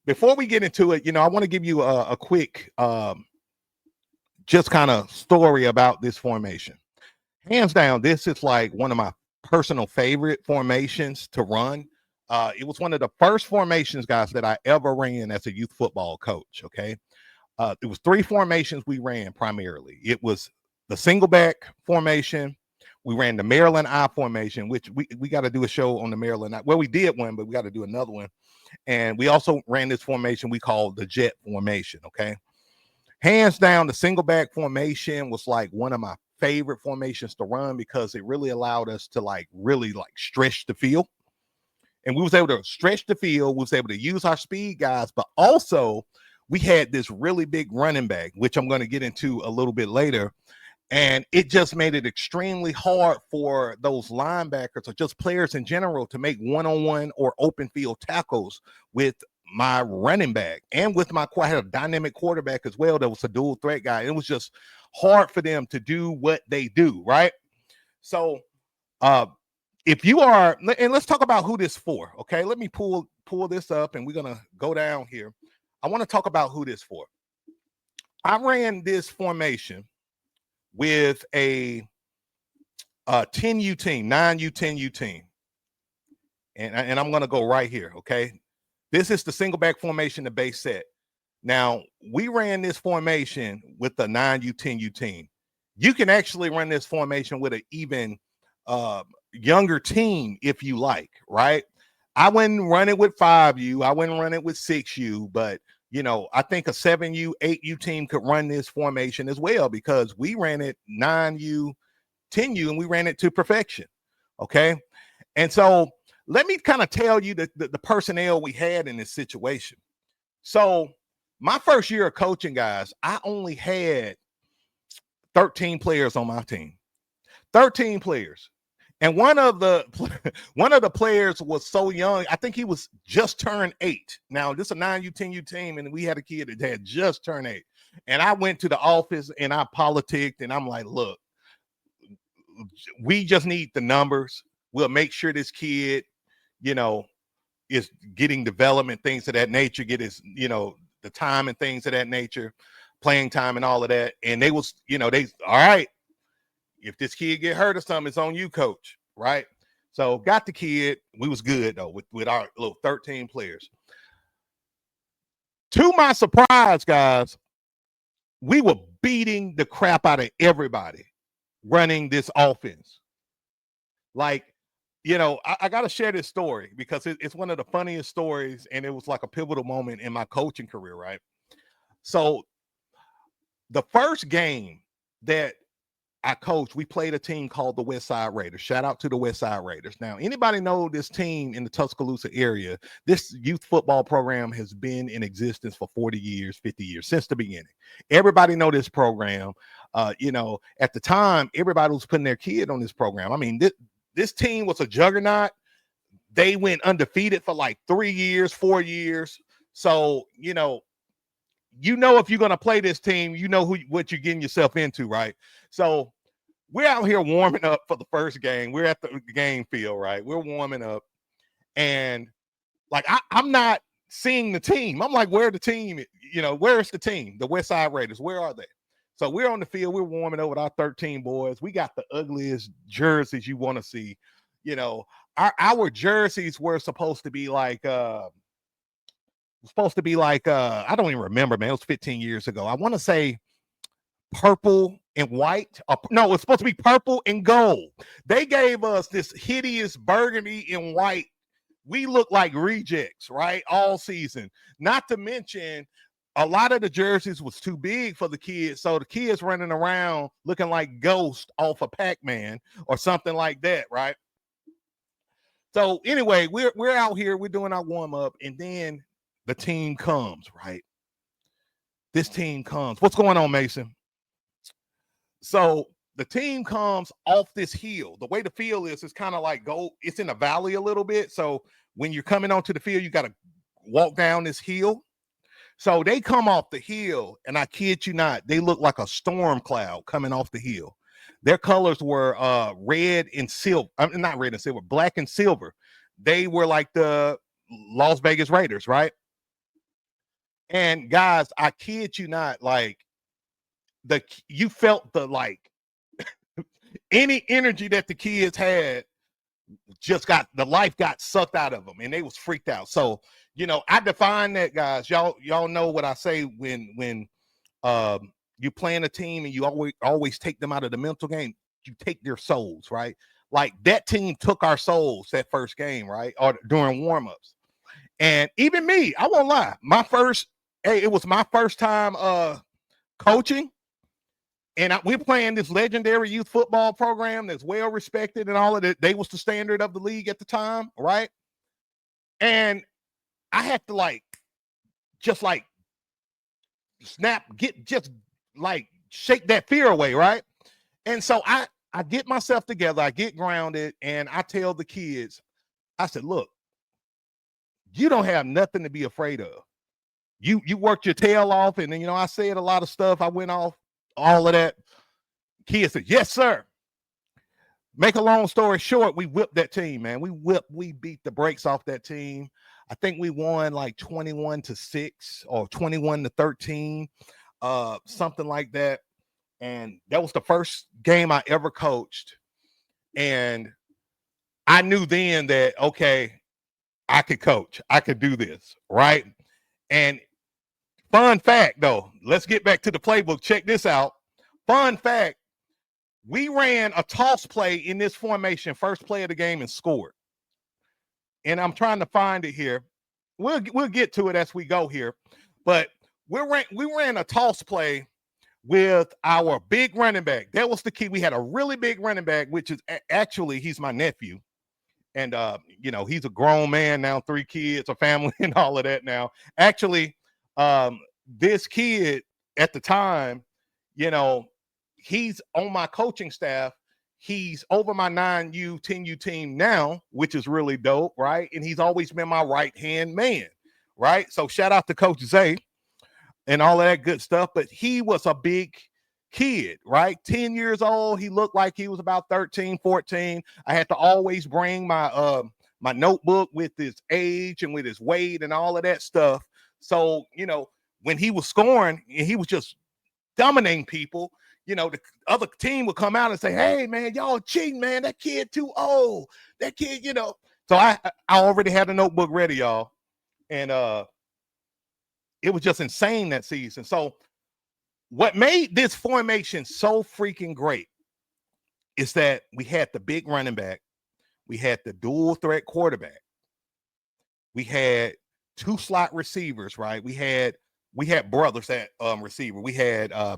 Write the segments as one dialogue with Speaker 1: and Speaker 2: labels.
Speaker 1: before we get into it, I want to give you a quick, just kind of story about this formation. Hands down, this is like one of my personal favorite formations to run. It was one of the first formations, guys, that I ever ran as a youth football coach. Okay. It was three formations we ran primarily. It was the single back formation. We ran the Maryland I formation, which we got to do a show on the Maryland I. Well, we did one, but we got to do another one. And we also ran this formation we call the jet formation. Okay. Hands down, the single back formation was like one of my favorite formations to run because it really allowed us to really stretch the field. And we was able to stretch the field. We was able to use our speed guys, but also we had this really big running back, which I'm going to get into a little bit later. And it just made it extremely hard for those linebackers or just players in general to make one-on-one or open field tackles with my running back and with my quite a dynamic quarterback as well. That was a dual threat guy. It was just hard for them to do what they do, right? So if you are, and let's talk about who this for, okay? Let me pull this up and we're going to go down here. I want to talk about who this for. I ran this formation with a 10U team, 9U, 10U team. And I'm going to go right here, okay? This is the single back formation, the base set. Now, we ran this formation with the 9U, 10U team. You can actually run this formation with an even younger team if you like, right? I wouldn't run it with 5U. I wouldn't run it with 6U, but I think a 7U, 8U team could run this formation as well because we ran it 9U, 10U, and we ran it to perfection. Okay. And so let me kind of tell you the personnel we had in this situation. So my first year of coaching, guys, I only had 13 players on my team. 13 players. And one of the players was so young. I think he was just turned 8. Now, this is a 9U, 10U team, and we had a kid that had just turned 8. And I went to the office and I politicked, and I'm like, look, we just need the numbers. We'll make sure this kid, is getting development, things of that nature, get his, the time and things of that nature, playing time and all of that. And they was, all right. If this kid get hurt or something, it's on you, coach, right? So got the kid. We was good, though, with our little 13 players. To my surprise, guys, we were beating the crap out of everybody running this offense. I got to share this story because it's one of the funniest stories, and it was like a pivotal moment in my coaching career, right? So the first game that I coached, we played a team called the West Side Raiders. Shout out to the West Side Raiders. Now, anybody know this team in the Tuscaloosa area? This youth football program has been in existence for 40 years, 50 years, since the beginning. Everybody know this program. At the time, everybody was putting their kid on this program. I mean, this team was a juggernaut. They went undefeated for like 3 years, 4 years. So, if you're going to play this team, what you're getting yourself into, right? So we're out here warming up for the first game. We're at the game field, right? We're warming up. And I'm not seeing the team. I'm like, where's the team? Where's the team? The West Side Raiders, where are they? So we're on the field. We're warming up with our 13 boys. We got the ugliest jerseys you want to see. Our jerseys were supposed to be like, I don't even remember, man. It was 15 years ago. I want to say purple and white. No, it's supposed to be purple and gold. They gave us this hideous burgundy and white. We look like rejects, right? All season. Not to mention, a lot of the jerseys was too big for the kids. So the kids running around looking like Ghost off of Pac-Man or something like that, right? So anyway, we're out here. We're doing our warm-up, and then the team comes, right? This team comes. What's going on, Mason? So the team comes off this hill. The way the field is kind of like it's in a valley a little bit. So when you're coming onto the field, you got to walk down this hill. So they come off the hill, and I kid you not, they look like a storm cloud coming off the hill. Their colors were red and silver. Not red and silver, black and silver. They were like the Las Vegas Raiders, right? And guys, I kid you not, like you felt the like any energy that the kids had just got the life got sucked out of them, and they was freaked out. So I define that, guys. Y'all know what I say when you playing a team and you always take them out of the mental game. You take their souls, right? Like that team took our souls that first game, right? Or during warmups. And even me, I won't lie, it was my first time coaching. And we're playing this legendary youth football program that's well respected and all of it. They was the standard of the league at the time, right? And I had to just shake that fear away, right? And so I get myself together, I get grounded, and I tell the kids, I said, look, you don't have nothing to be afraid of. You worked your tail off, and then I said a lot of stuff. I went off all of that. Kids said, yes, sir. Make a long story short, we whipped that team, man. We beat the brakes off that team. I think we won like 21-6 or 21-13, something like that. And that was the first game I ever coached. And I knew then that, okay, I could coach. I could do this, right? And fun fact, though, let's get back to the playbook. Check this out. Fun fact, we ran a toss play in this formation, first play of the game, and scored. And I'm trying to find it here. We'll get to it as we go here. But we ran a toss play with our big running back. That was the key. We had a really big running back, which is actually, he's my nephew. And, he's a grown man now, 3 kids, a family, and all of that now. Actually, this kid at the time, he's on my coaching staff. He's over my 9U, 10U team now, which is really dope, right? And he's always been my right-hand man, right? So shout out to Coach Zay and all of that good stuff. But he was a big kid, right? 10 years old. He looked like he was about 13, 14. I had to always bring my my notebook with his age and with his weight and all of that stuff. So, when he was scoring and he was just dominating people, the other team would come out and say, hey, man, y'all cheating, man. That kid too old. That kid, So I already had a notebook ready, y'all. And it was just insane that season. So what made this formation so freaking great is that we had the big running back. We had the dual threat quarterback. We had 2 slot receivers, right? We had brothers at receiver. We had a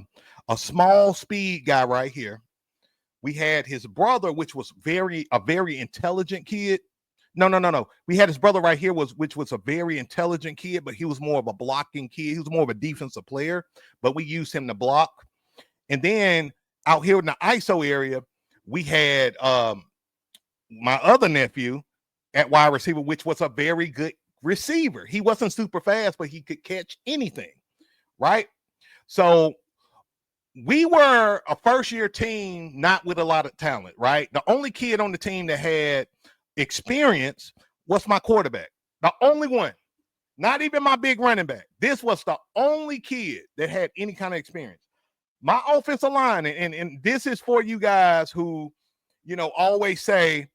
Speaker 1: small speed guy right here. We had his brother, which was a very intelligent kid. No. We had his brother right here, which was a very intelligent kid, but he was more of a blocking kid. He was more of a defensive player, but we used him to block. And then out here in the ISO area, we had my other nephew at wide receiver, which was a very good receiver. He wasn't super fast, but he could catch anything, right? So we were a first-year team, not with a lot of talent, right? The only kid on the team that had experience was my quarterback. The only one, not even my big running back. This was the only kid that had any kind of experience. My offensive line, and this is for you guys who, always say,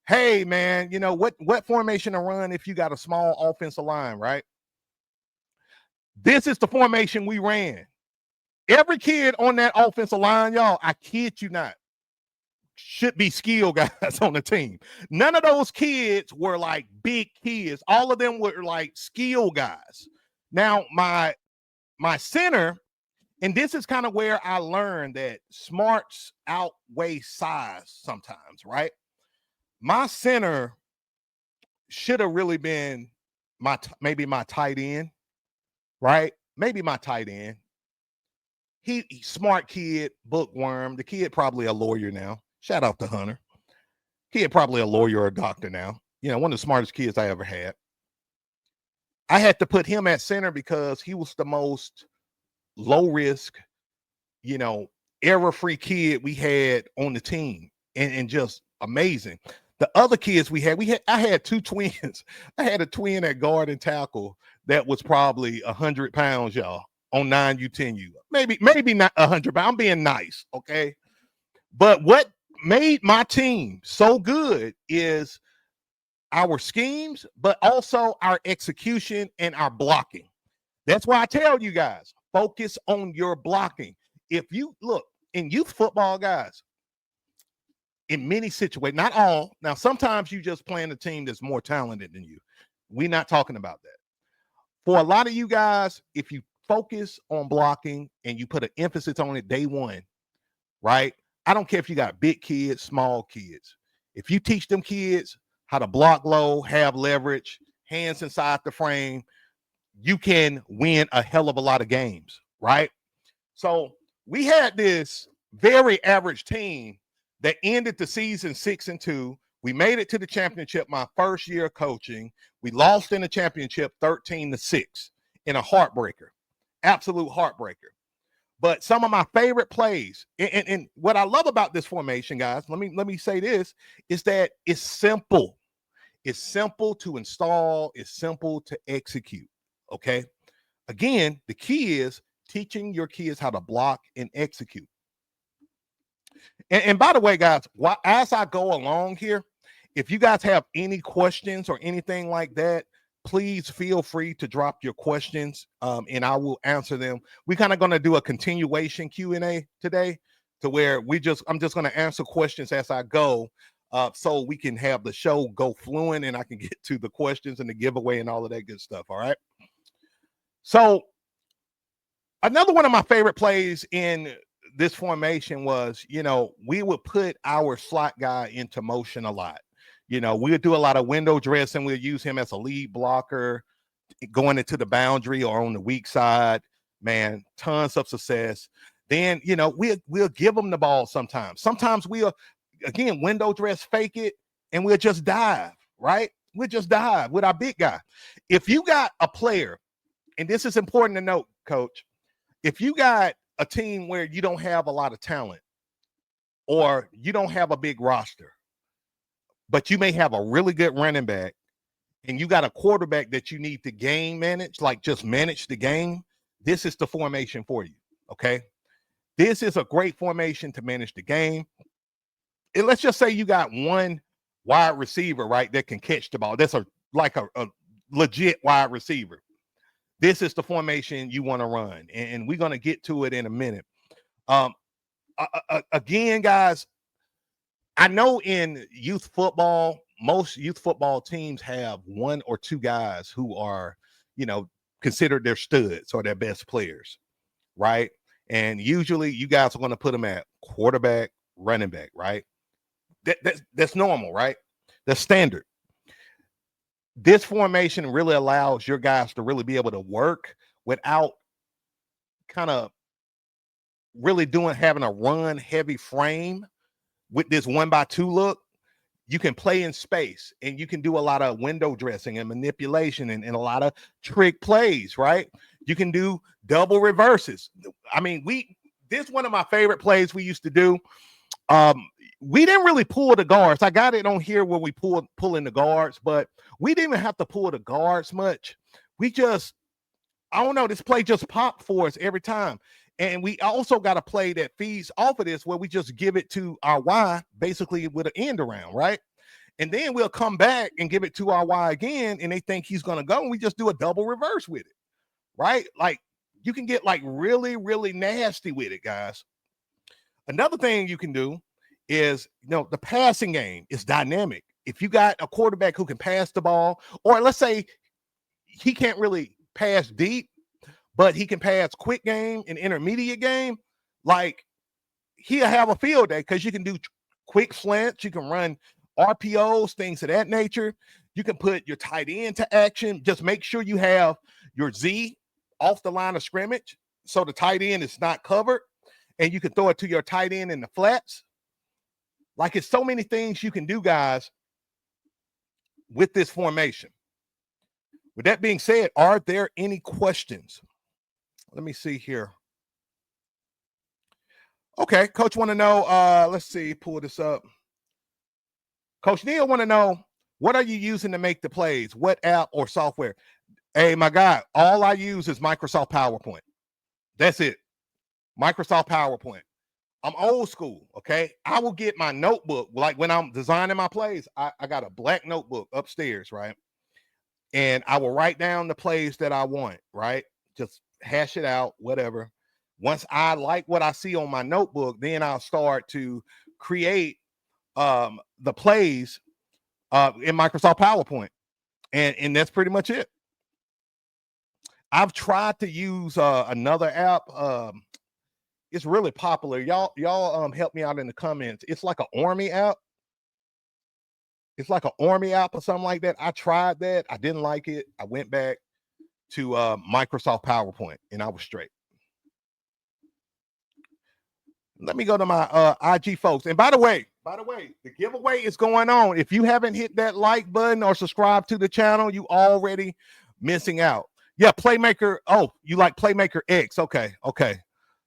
Speaker 1: hey, man, what formation to run if you got a small offensive line, right? This is the formation we ran. Every kid on that offensive line, y'all, I kid you not, should be skill guys on the team. None of those kids were like big kids. All of them were like skill guys. Now, my center, and this is kind of where I learned that smarts outweigh size sometimes, right? My center should have really been maybe my tight end, right? Maybe my tight end. He smart kid, bookworm. The kid probably a lawyer now. Shout out to Hunter. Kid probably a lawyer or a doctor now. One of the smartest kids I ever had. I had to put him at center because he was the most low risk, error-free kid we had on the team, and just amazing. The other kids I had 2 twins. I had a twin at guard and tackle that was probably 100 pounds, y'all, on 9U10U. Maybe not 100 pounds. I'm being nice, okay? But what made my team so good is our schemes, but also our execution and our blocking. That's why I tell you guys, focus on your blocking. If you look in youth football, guys, in many situations, not all. Now, sometimes you just playing a team that's more talented than you. We're not talking about that. For a lot of you guys, if you focus on blocking and you put an emphasis on it day one, right? I don't care if you got big kids, small kids. If you teach them kids how to block low, have leverage, hands inside the frame, you can win a hell of a lot of games, right? So we had this very average team that ended the season 6-2. We made it to the championship my first year of coaching. We lost in the championship 13-6 in a heartbreaker, absolute heartbreaker. But some of my favorite plays, and what I love about this formation, guys, let me say this, is that it's simple. It's simple to install. It's simple to execute, okay? Again, the key is teaching your kids how to block and execute. And by the way, guys, as I go along here, if you guys have any questions or anything like that, please feel free to drop your questions, and I will answer them. We're kind of going to do a continuation Q&A today, to where I'm just going to answer questions as I go, so we can have the show go fluent and I can get to the questions and the giveaway and all of that good stuff. All right. So another one of my favorite plays in this formation was, we would put our slot guy into motion a lot. We would do a lot of window dressing. We'd use him as a lead blocker, going into the boundary or on the weak side. Man, tons of success. Then, we'll give them the ball sometimes. Sometimes we'll, again, window dress, fake it, and we'll just dive, right? We'll just dive with our big guy. If you got a player, and this is important to note, Coach, if you got a team where you don't have a lot of talent or you don't have a big roster, but you may have a really good running back and you got a quarterback that you need to game manage, like just manage the game, this is the formation for you, okay? This is a great formation to manage the game. And let's just say you got one wide receiver, right, that can catch the ball. That's a legit wide receiver. This is the formation you want to run, and we're going to get to it in a minute. Again, guys, I know in youth football, most youth football teams have one or two guys who are, considered their studs or their best players, right? And usually you guys are going to put them at quarterback, running back, right? That's normal, right? That's standard. This formation really allows your guys to really be able to work without kind of really having a run heavy frame with this 1x2 look. You can play in space and you can do a lot of window dressing and manipulation and a lot of trick plays, right? You can do double reverses. I mean, this is one of my favorite plays we used to do. We didn't really pull the guards. I got it on here where we pull in the guards, but we didn't even have to pull the guards much. We just, I don't know, this play just popped for us every time. And we also got a play that feeds off of this where we just give it to our Y basically with an end around, right? And then we'll come back and give it to our Y again, and they think he's going to go, and we just do a double reverse with it, right? Like, you can get like really, really nasty with it, guys. Another thing you can do is, the passing game is dynamic. If you got a quarterback who can pass the ball, or let's say he can't really pass deep, but he can pass quick game and intermediate game, like, he'll have a field day because you can do quick slants, you can run RPOs, things of that nature. You can put your tight end to action. Just make sure you have your Z off the line of scrimmage so the tight end is not covered, and you can throw it to your tight end in the flats. Like, it's so many things you can do, guys, with this formation. With that being said, are there any questions? Let me see here. Okay, Coach want to know, let's see, pull this up. Coach Neil want to know, what are you using to make the plays? What app or software? Hey, my God, all I use is Microsoft PowerPoint. That's it. Microsoft PowerPoint. I'm old school, okay? I will get my notebook. Like when I'm designing my plays, I got a black notebook upstairs, right? And I will write down the plays that I want, right? Just hash it out, whatever. Once I like what I see on my notebook, then I'll start to create the plays in Microsoft PowerPoint. And that's pretty much it. I've tried to use another app. It's really popular. Y'all help me out in the comments. It's like an Army app. It's like an Army app or something like that. I tried that. I didn't like it. I went back to Microsoft PowerPoint and I was straight. Let me go to my IG folks. And by the way, the giveaway is going on. If you haven't hit that like button or subscribe to the channel, you already missing out. Yeah, Playmaker. Oh, you like Playmaker X. Okay.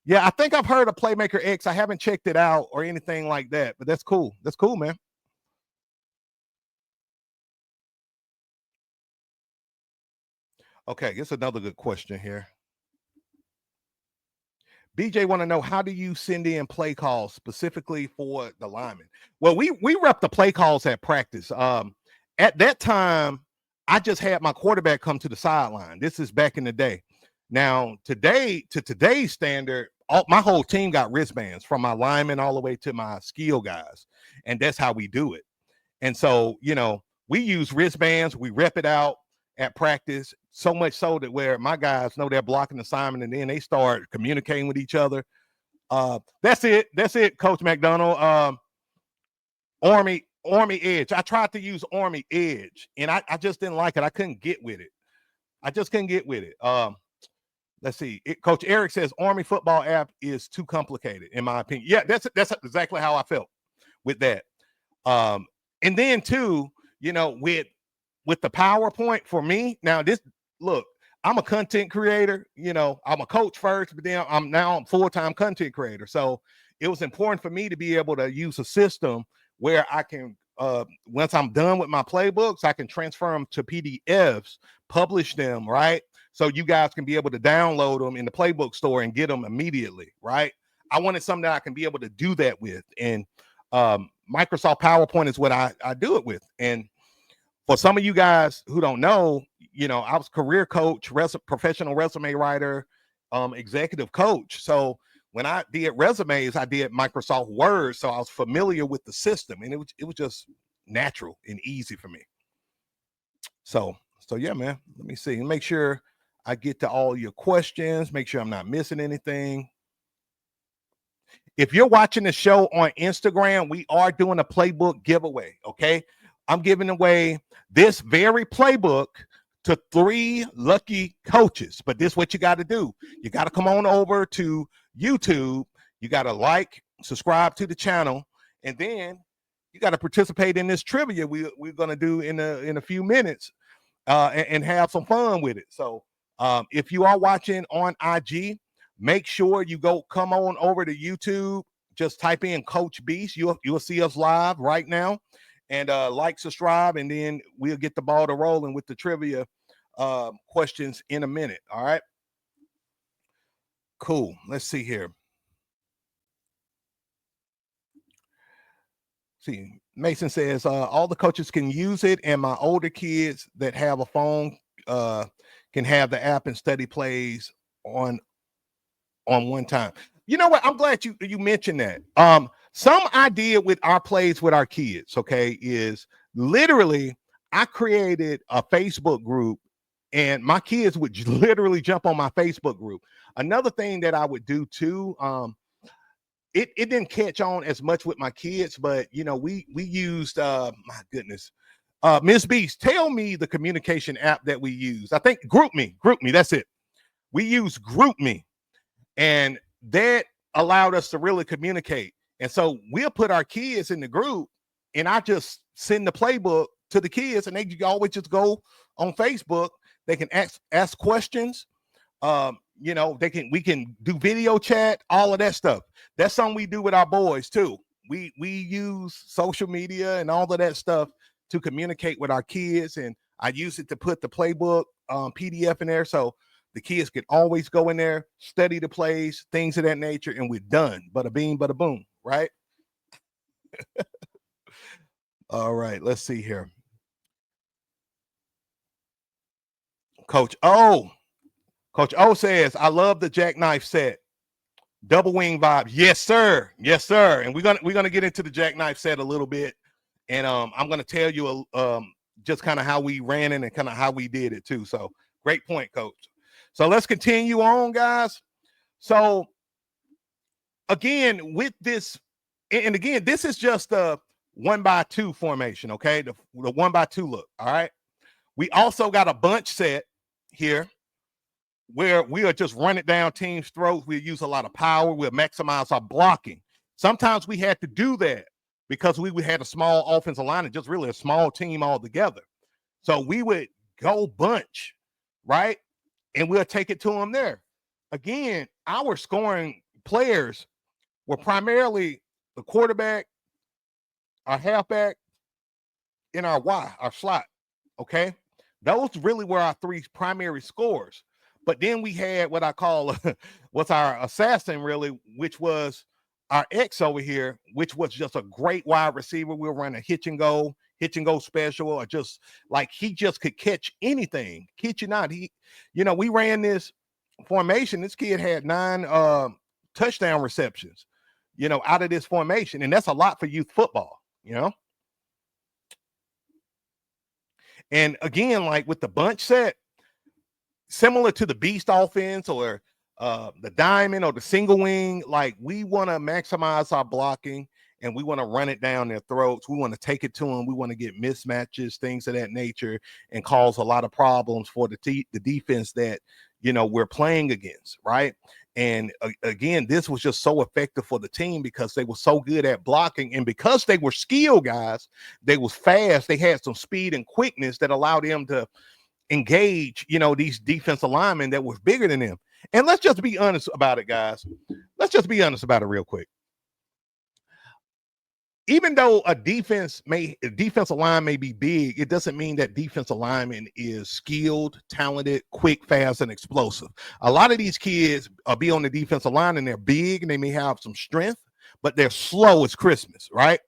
Speaker 1: Yeah, I think I've heard of Playmaker X. I haven't checked it out or anything like that, but that's cool. That's cool, man. Okay, here's another good question here. BJ want to know, how do you send in play calls specifically for the linemen? Well, we rep the play calls at practice. At that time, I just had my quarterback come to the sideline. This is back in the day. Now, today's standard, my whole team got wristbands, from my linemen all the way to my skill guys, and that's how we do it. And so, we use wristbands, we rep it out at practice, so much so that where my guys know they're blocking the assignment, and then they start communicating with each other. That's it, Coach McDonald. Army Edge. I tried to use Army Edge, and I just didn't like it. I couldn't get with it. Let's see. Coach Eric says Army football app is too complicated, in my opinion. Yeah, that's exactly how I felt with that. And then too, with the PowerPoint for me, now I'm a content creator, I'm a coach first, but then I'm full-time content creator. So it was important for me to be able to use a system where I can, once I'm done with my playbooks, I can transfer them to PDFs, publish them, right? So you guys can be able to download them in the Playbook store and get them immediately, right? I wanted something that I can be able to do that with. And Microsoft PowerPoint is what I do it with. And for some of you guys who don't know, I was career coach, professional resume writer, executive coach. So when I did resumes, I did Microsoft Word. So I was familiar with the system, and it was just natural and easy for me. So yeah, man, let me see and make sure I get to all your questions, make sure I'm not missing anything. If you're watching the show on Instagram, we are doing a playbook giveaway. Okay. I'm giving away this very playbook to 3 lucky coaches. But this is what you got to do. You got to come on over to YouTube. You got to like, subscribe to the channel, and then you got to participate in this trivia we're going to do in a few minutes and have some fun with it. So if you are watching on IG, make sure you come on over to YouTube. Just type in Coach Beast. You'll see us live right now. And like, subscribe, and then we'll get the ball to rolling with the trivia questions in a minute. All right. Cool. Let's see here. See, Mason says all the coaches can use it, and my older kids that have a phone can have the app and study plays on one time. You know what? I'm glad you mentioned that. Some idea with our plays with our kids, okay, is literally I created a Facebook group, and my kids would literally jump on my Facebook group. Another thing that I would do too, it didn't catch on as much with my kids, but we used my goodness, Miss Beast, tell me the communication app that we use. I think GroupMe, that's it. We use GroupMe, and that allowed us to really communicate. And so we'll put our kids in the group, and I just send the playbook to the kids, and they can always just go on Facebook. They can ask questions. We can do video chat, all of that stuff. That's something we do with our boys too. We use social media and all of that stuff to communicate with our kids, and I use it to put the playbook PDF in there, so the kids can always go in there, study the plays, things of that nature, and we're done. Bada bing, bada boom, right? All right, let's see here. Coach O says, I love the jackknife set. Double wing vibe. Yes, sir. Yes, sir. And we're gonna get into the jackknife set a little bit. And I'm gonna tell you just kind of how we ran it and kind of how we did it too. So great point, coach. So let's continue on, guys. So again, with this, and again, this is just a 1x2 formation, okay? The 1x2 look. All right. We also got a bunch set here where we are just running down teams' throats. We use a lot of power. We'll maximize our blocking. Sometimes we had to do that because we had a small offensive line and just really a small team altogether. So we would go bunch, right? And we'll take it to them there. Again, our scoring players were primarily the quarterback, our halfback, and our Y, our slot, okay? Those really were our three primary scores. But then we had what I call what's our assassin, really, which was our X over here, which was just a great wide receiver. We'll run a hitch and go special, or just like he just could catch anything. Kid you not, we ran this formation. This kid had 9 touchdown receptions, out of this formation, and that's a lot for youth football, And again, like with the bunch set, similar to the beast offense or the diamond or the single wing, like we want to maximize our blocking and we want to run it down their throats. We want to take it to them. We want to get mismatches, things of that nature, and cause a lot of problems for the defense that we're playing against, right? And again, this was just so effective for the team because they were so good at blocking, and because they were skilled guys, they was fast. They had some speed and quickness that allowed them to engage, these defensive linemen that was bigger than them. And let's just be honest about it, guys. Let's just be honest about it real quick. Even though a defensive line may be big, it doesn't mean that defensive lineman is skilled, talented, quick, fast, and explosive. A lot of these kids be on the defensive line and they're big and they may have some strength, but they're slow as Christmas, right?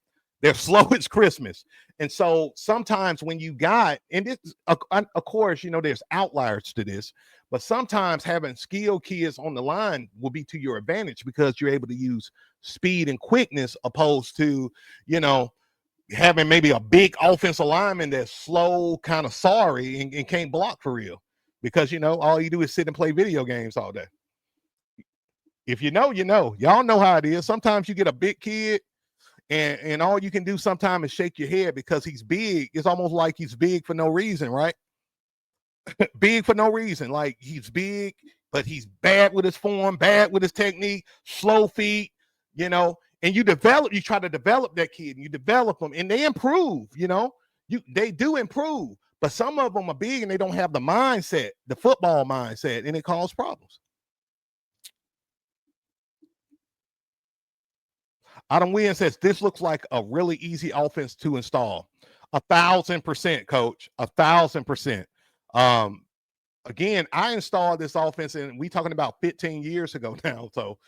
Speaker 1: They're slow as Christmas. And so sometimes when you got, and this, of course, there's outliers to this, but sometimes having skilled kids on the line will be to your advantage because you're able to use speed and quickness opposed to, having maybe a big offensive lineman that's slow, kind of sorry, and can't block for real because, all you do is sit and play video games all day. If y'all know how it is. Sometimes you get a big kid and all you can do sometimes is shake your head because he's big. It's almost like he's big for no reason, right? Big for no reason. Like he's big, but he's bad with his form, bad with his technique, slow feet, and you try to develop that kid and you develop them and they improve, they do improve, but some of them are big and they don't have the mindset, the football mindset, and it causes problems. Adam Williams says, this looks like a really easy offense to install. 1,000%, coach. 1,000%. Again, I installed this offense and we talking about 15 years ago now. So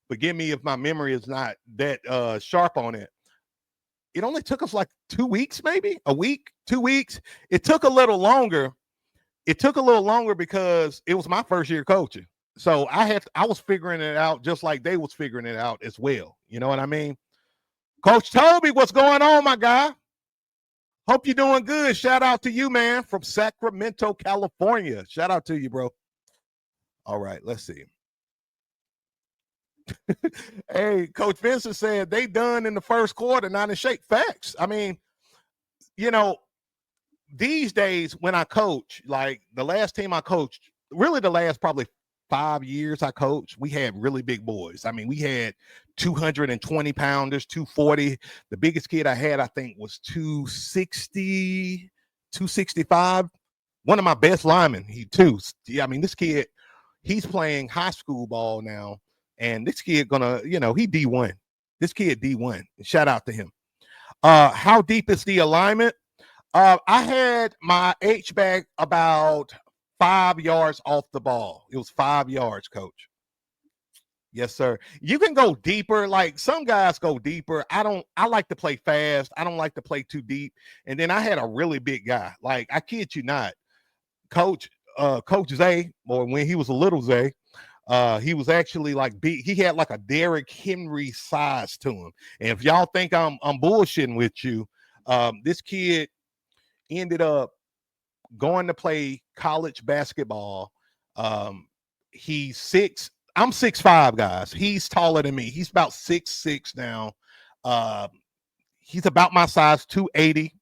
Speaker 1: forgive me if my memory is not that sharp on it. It only took us like 2 weeks, maybe a week, 2 weeks. It took a little longer. It took a little longer because it was my first year coaching. So I was figuring it out just like they was figuring it out as well. You know what I mean? Coach Toby, what's going on, my guy? Hope you're doing good. Shout out to you, man, from Sacramento, California. Shout out to you, bro. All right, let's see. Hey, Coach Vincent said they done in the first quarter, not in shape. Facts. I mean, these days when I coach, like the last team I coached, really the last probably 5 years I coached, we had really big boys. I mean, we had 220 pounders, 240. The biggest kid I had, I think, was 260, 265. One of my best linemen, this kid, he's playing high school ball now. And this kid gonna, he D1. This kid D1. Shout out to him. How deep is the alignment? I had my H-back about 5 yards off the ball. It was 5 yards, coach. Yes, sir. You can go deeper. Like some guys go deeper. I like to play fast. I don't like to play too deep. And then I had a really big guy. Like, I kid you not, Coach Zay, or when he was a little Zay, he was actually like big. He had like a Derrick Henry size to him. And if y'all think I'm bullshitting with you, this kid ended up going to play college basketball. He's six. I'm 6'5", guys. He's taller than me. He's about 6'6" now. Uh, he's about my size, 280.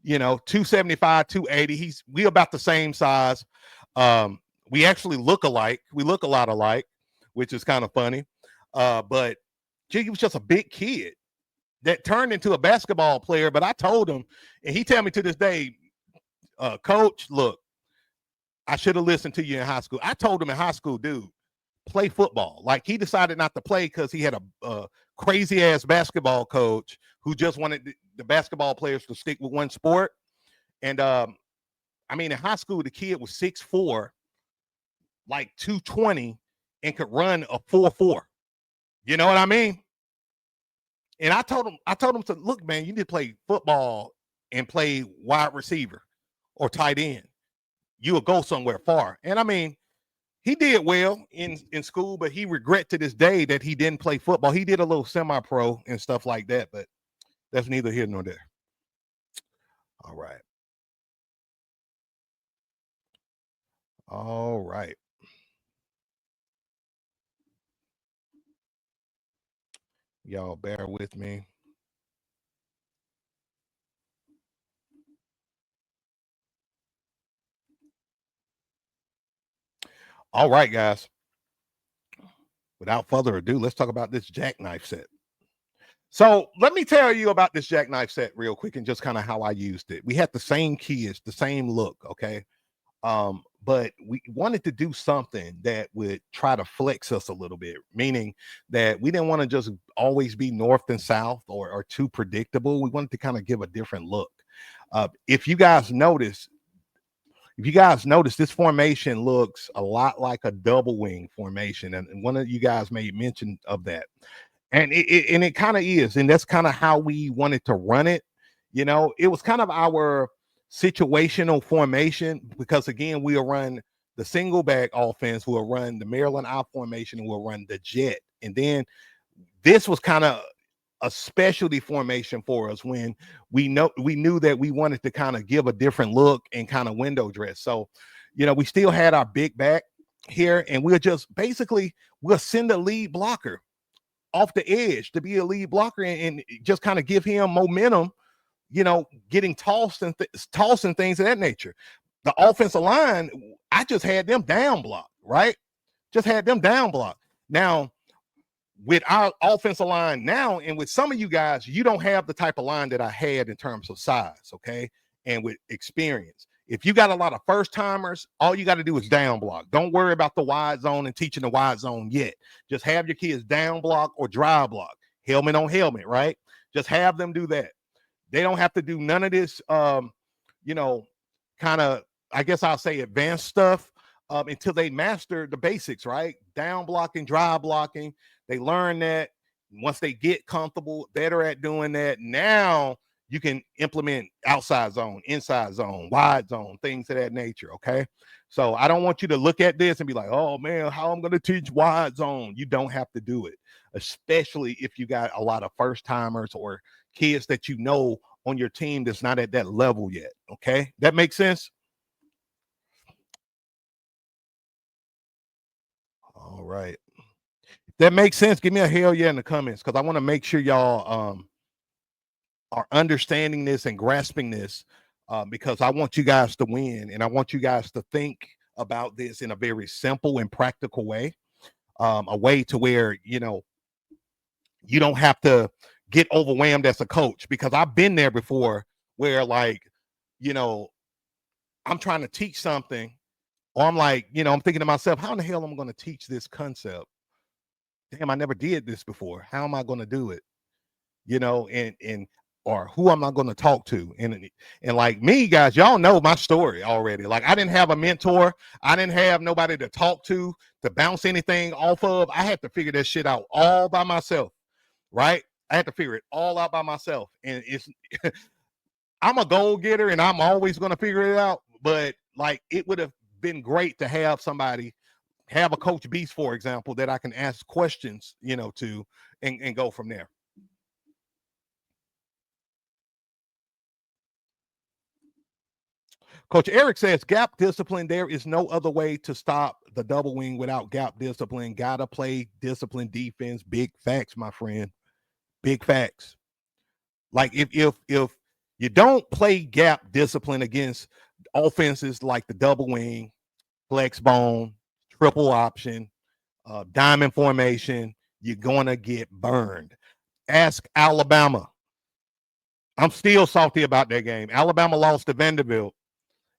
Speaker 1: 275, 280. We about the same size. We actually look alike. We look a lot alike, which is kind of funny. But he was just a big kid that turned into a basketball player. But I told him, and he tell me to this day, Coach, look, I should have listened to you in high school. I told him in high school, dude, play football. Like, he decided not to play because he had a crazy ass basketball coach who just wanted the basketball players to stick with one sport. And in high school, the kid was 6'4", like 220, and could run a 4.4. You know what I mean? And I told him to look, man, you need to play football and play wide receiver or tight end. You will go somewhere far. And he did well in school, but he regret to this day that he didn't play football. He did a little semi-pro and stuff like that, but that's neither here nor there. All right. All right. Y'all bear with me. All right, guys. Without further ado, let's talk about this jackknife set. So let me tell you about this jackknife set real quick and just kind of how I used it. We had the same kids, the same look, okay? But we wanted to do something that would try to flex us a little bit, meaning that we didn't want to just always be north and south or too predictable. We wanted to kind of give a different look. If you guys notice, this formation looks a lot like a double wing formation, and one of you guys made mention of that. And it kind of is, and that's kind of how we wanted to run it. It was kind of our situational formation because, again, we'll run the single back offense, we'll run the Maryland I formation, and we'll run the jet. And then this was kind of a specialty formation for us when we knew that we wanted to kind of give a different look and kind of window dress. So, we still had our big back here, and we'll send a lead blocker off the edge to be a lead blocker and just kind of give him momentum, getting tossing things of that nature. The offensive line, I just had them down block, right? Just had them down block. Now, with our offensive line now, and with some of you guys, you don't have the type of line that I had in terms of size, okay? And with experience. If you got a lot of first timers, all you got to do is down block. Don't worry about the wide zone and teaching the wide zone yet. Just have your kids down block or dry block, helmet on helmet, right? Just have them do that. They don't have to do none of this, kind of, I guess I'll say, advanced stuff until they master the basics, right? Down blocking, dry blocking. They learn that. Once they get comfortable, better at doing that, now you can implement outside zone, inside zone, wide zone, things of that nature, okay? So I don't want you to look at this and be like, oh, man, how I'm going to teach wide zone. You don't have to do it, especially if you got a lot of first-timers or kids that on your team that's not at that level yet, okay? That makes sense? All right. If that makes sense, give me a hell yeah in the comments because I want to make sure y'all are understanding this and grasping this because I want you guys to win and I want you guys to think about this in a very simple and practical way, a way to where, you don't have to get overwhelmed as a coach because I've been there before where I'm trying to teach something or I'm like, I'm thinking to myself, how in the hell am I going to teach this concept? Damn, I never did this before. How am I going to do it? And or who am I going to talk to? And like me, guys, y'all know my story already. Like I didn't have a mentor. I didn't have nobody to talk to bounce anything off of. I had to figure that shit out all by myself, right? I had to figure it all out by myself. And it's I'm a goal getter and I'm always going to figure it out. But like it would have been great to have somebody, have a Coach Beast, for example, that I can ask questions, to and go from there. Coach Eric says gap discipline. There is no other way to stop the double wing without gap discipline. Gotta play discipline defense. Big facts, my friend. Big facts. Like if you don't play gap discipline against offenses like the double wing, flex bone, triple option, diamond formation, you're gonna get burned. Ask Alabama. I'm still salty about that game. Alabama lost to Vanderbilt,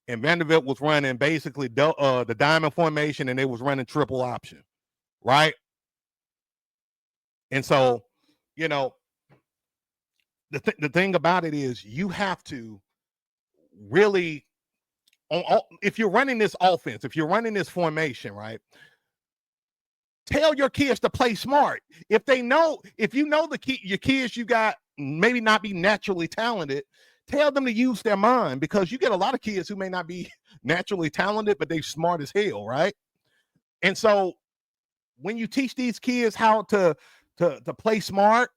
Speaker 1: and Vanderbilt was running basically the diamond formation, and they was running triple option, right? And so, the thing about it is you have to really, if you're running this offense, if you're running this formation, right? Tell your kids to play smart. If you know your kids you got maybe not be naturally talented, tell them to use their mind, because you get a lot of kids who may not be naturally talented, but they're smart as hell, right? And so when you teach these kids how to play smart,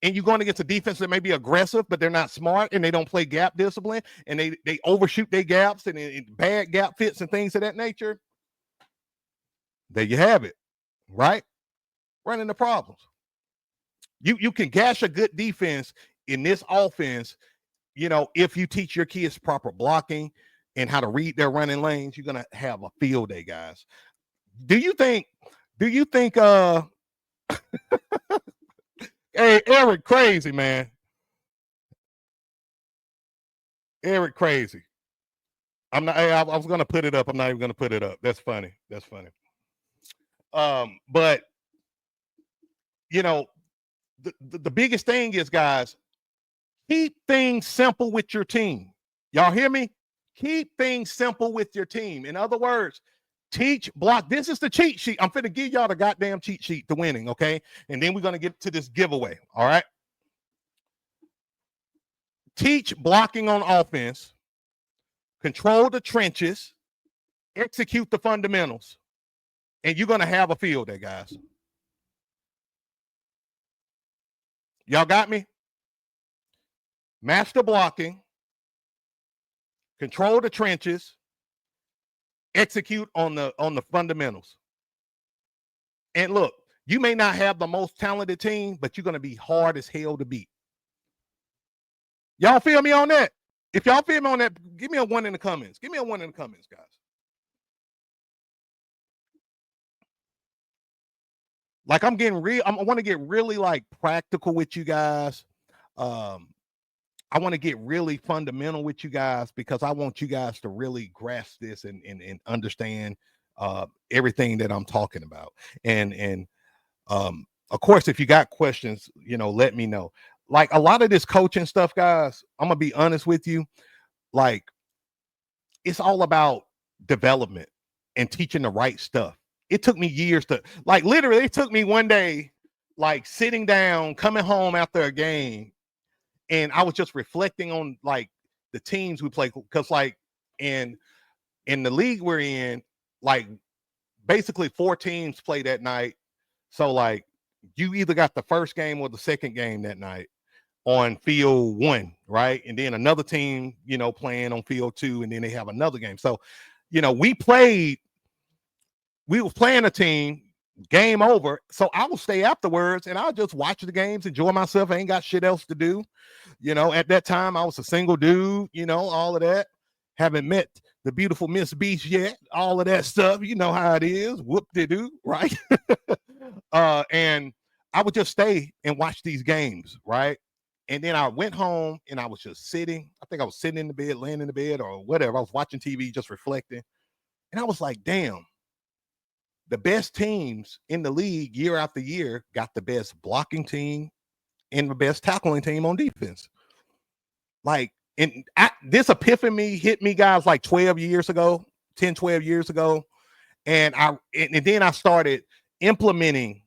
Speaker 1: and you're going against a defense that may be aggressive, but they're not smart and they don't play gap discipline, and they overshoot their gaps and bad gap fits and things of that nature, there you have it, right? Running the problems. You can gash a good defense in this offense, if you teach your kids proper blocking and how to read their running lanes. You're gonna have a field day, guys. Do you think hey, Eric crazy, man. Eric crazy. I'm not I was gonna put it up. I'm not even gonna put it up. That's funny. That's funny. But the biggest thing is, guys, keep things simple with your team. Y'all hear me? Keep things simple with your team. In other words, teach block. This is the cheat sheet. I'm finna give y'all the goddamn cheat sheet to winning, okay? And then we're gonna get to this giveaway. All right. Teach blocking on offense, control the trenches, execute the fundamentals, and you're gonna have a field day, guys. Y'all got me? Master blocking, control the trenches, execute on the fundamentals. And look, you may not have the most talented team, but you're going to be hard as hell to beat. Y'all feel me on that? If y'all feel me on that, give me a 1 in the comments. Give me a 1 in the comments, guys. Like I want to get really like practical with you guys. I want to get really fundamental with you guys, because I want you guys to really grasp this and understand everything that I'm talking about. And of course, if you got questions, let me know. Like a lot of this coaching stuff, guys, I'm gonna be honest with you. Like it's all about development and teaching the right stuff. It took me years to, like, literally, it took me one day, like sitting down, coming home after a game, and I was just reflecting on like the teams we play, because like in the league we're in, like basically 4 teams play that night. So like you either got the first game or the second game that night on field 1, right? And then another team, playing on field 2, and then they have another game. So, we were playing a team, game over. So I will stay afterwards and I'll just watch the games, enjoy myself. I ain't got shit else to do. At that time I was a single dude, all of that. Haven't met the beautiful Miss Beast yet, all of that stuff. You know how it is. Whoop-de-doo, right? And I would just stay and watch these games, right? And then I went home and I was just sitting. I think I was sitting in the bed, laying in the bed or whatever. I was watching TV, just reflecting. And I was like, damn, the best teams in the league year after year got the best blocking team and the best tackling team on defense. Like, and this epiphany hit me, guys, like 12 years ago, 10, 12 years ago. And then I started implementing,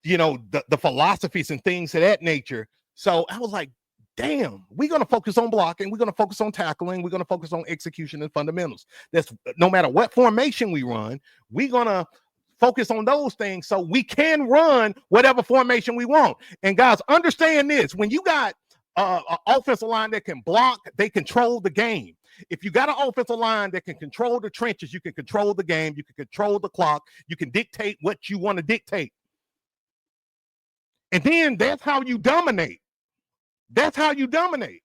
Speaker 1: the philosophies and things of that nature. So I was like, damn, we're going to focus on blocking. We're going to focus on tackling. We're going to focus on execution and fundamentals. That's no matter what formation we run, we're going to focus on those things so we can run whatever formation we want. And guys, understand this. When you got an offensive line that can block, they control the game. If you got an offensive line that can control the trenches, you can control the game, you can control the clock, you can dictate what you want to dictate. And then that's how you dominate. That's how you dominate.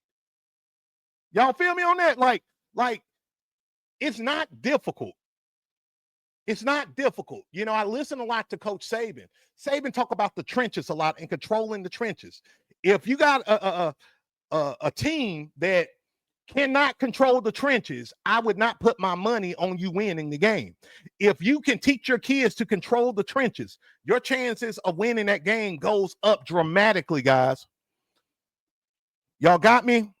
Speaker 1: Y'all feel me on that? Like it's not difficult. It's not difficult. I listen a lot to Coach Saban. Saban talk about the trenches a lot and controlling the trenches. If you got a team that cannot control the trenches, I would not put my money on you winning the game. If you can teach your kids to control the trenches, your chances of winning that game goes up dramatically, guys. Y'all got me?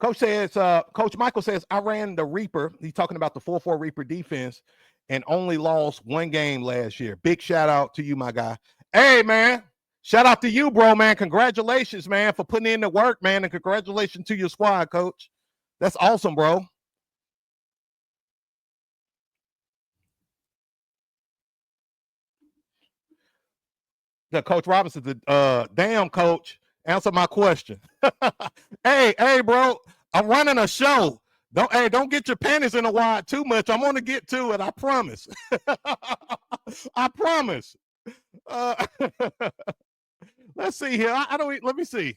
Speaker 1: Coach Michael says, I ran the Reaper. He's talking about the 4-4 Reaper defense and only lost one game last year. Big shout out to you, my guy. Hey, man. Shout out to you, bro, man. Congratulations, man, for putting in the work, man. And congratulations to your squad, coach. That's awesome, bro. Yeah, Coach Robinson, damn, coach, answer my question. hey, bro, I'm running a show. Don't get your panties in a wad too much. I'm gonna get to it. I promise. I promise. Let's see here. I don't. Let me see.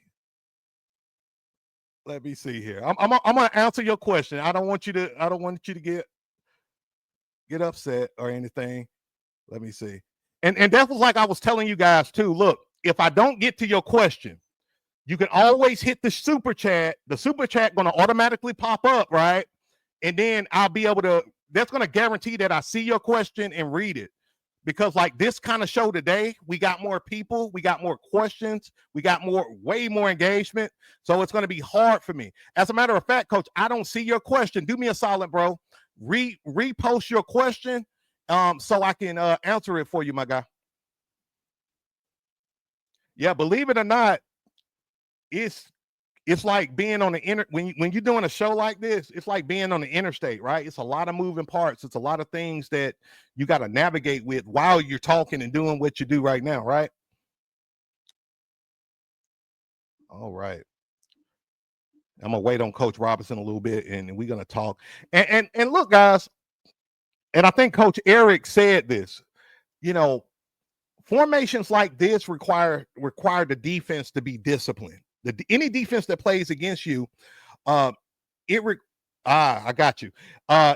Speaker 1: Let me see here. I'm gonna answer your question. I don't want you to get upset or anything. Let me see. And that was like I was telling you guys too. Look, if I don't get to your question, you can always hit the super chat. The super chat going to automatically pop up, right? And then I'll be able to, that's going to guarantee that I see your question and read it. Because like this kind of show today, we got more people, we got more questions, we got way more engagement. So it's going to be hard for me. As a matter of fact, coach, I don't see your question. Do me a solid, bro. Repost your question so I can answer it for you, my guy. Yeah, believe it or not, it's like being on the when you're doing a show like this, it's like being on the interstate, right? It's a lot of moving parts. It's a lot of things that you got to navigate with while you're talking and doing what you do right now, right? All right. I'm gonna wait on Coach Robinson a little bit, and we're gonna talk. And look, guys, and I think Coach Eric said this. Formations like this require the defense to be disciplined. Any defense that plays against you, I got you.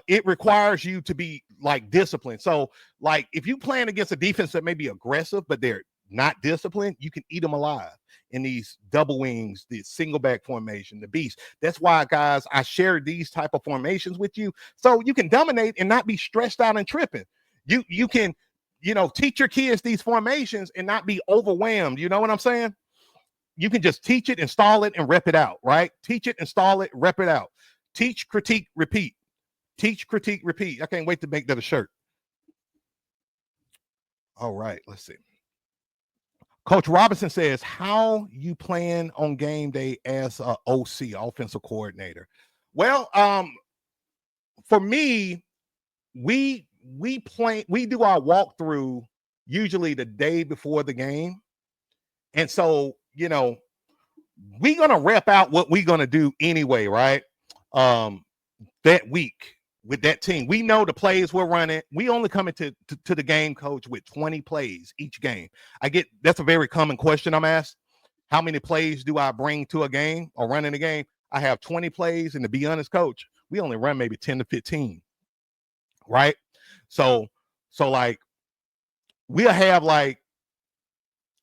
Speaker 1: It requires you to be like disciplined. So, like, if you playing against a defense that may be aggressive, but they're not disciplined, you can eat them alive in these double wings, the single back formation, the beast. That's why, guys, I share these type of formations with you so you can dominate and not be stressed out and tripping. You can, teach your kids these formations and not be overwhelmed. You know what I'm saying? You can just teach it, install it, and rep it out, right? Teach it, install it, rep it out. Teach, critique, repeat. Teach, critique, repeat. I can't wait to make that a shirt. All right, let's see. Coach Robinson says, how you plan on game day as a OC, offensive coordinator? Well, for me, we do our walkthrough usually the day before the game. And so, we're going to rep out what we're going to do anyway, right? That week with that team. We know the plays we're running. We only come into to the game, coach, with 20 plays each game. That's a very common question I'm asked. How many plays do I bring to a game or run in a game? I have 20 plays, and to be honest, coach, we only run maybe 10 to 15, right? So like we'll have like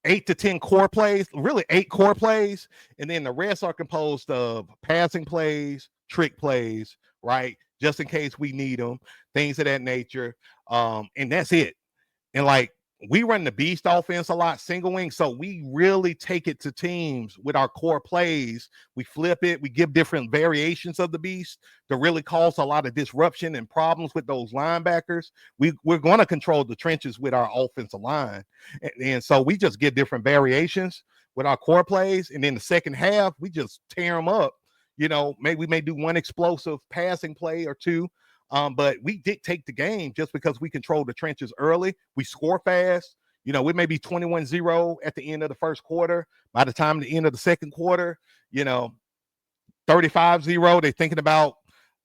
Speaker 1: 8 to 10 core plays, really 8 core plays, and then the rest are composed of passing plays, trick plays, right? Just in case we need them, things of that nature. And that's it. And like we run the beast offense a lot, single wing. So we really take it to teams with our core plays. We flip it. We give different variations of the beast to really cause a lot of disruption and problems with those linebackers. We're going to control the trenches with our offensive line. And so we just get different variations with our core plays. And then the second half, we just tear them up. You know, maybe we may do one explosive passing play or two. But we dictate the game just because we control the trenches early. We score fast. You know, we may be 21-0 at the end of the first quarter. By the time the end of the second quarter, you know, 35-0. They're thinking about,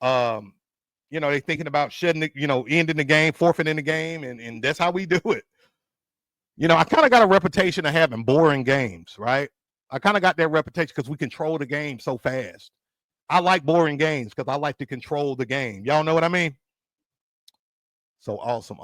Speaker 1: they're thinking about shutting it, ending the game, forfeiting the game, and that's how we do it. You know, I kind of got a reputation of having boring games, right? I kind of got that reputation because we control the game so fast. I like boring games because I like to control the game. Y'all know what I mean? So awesome.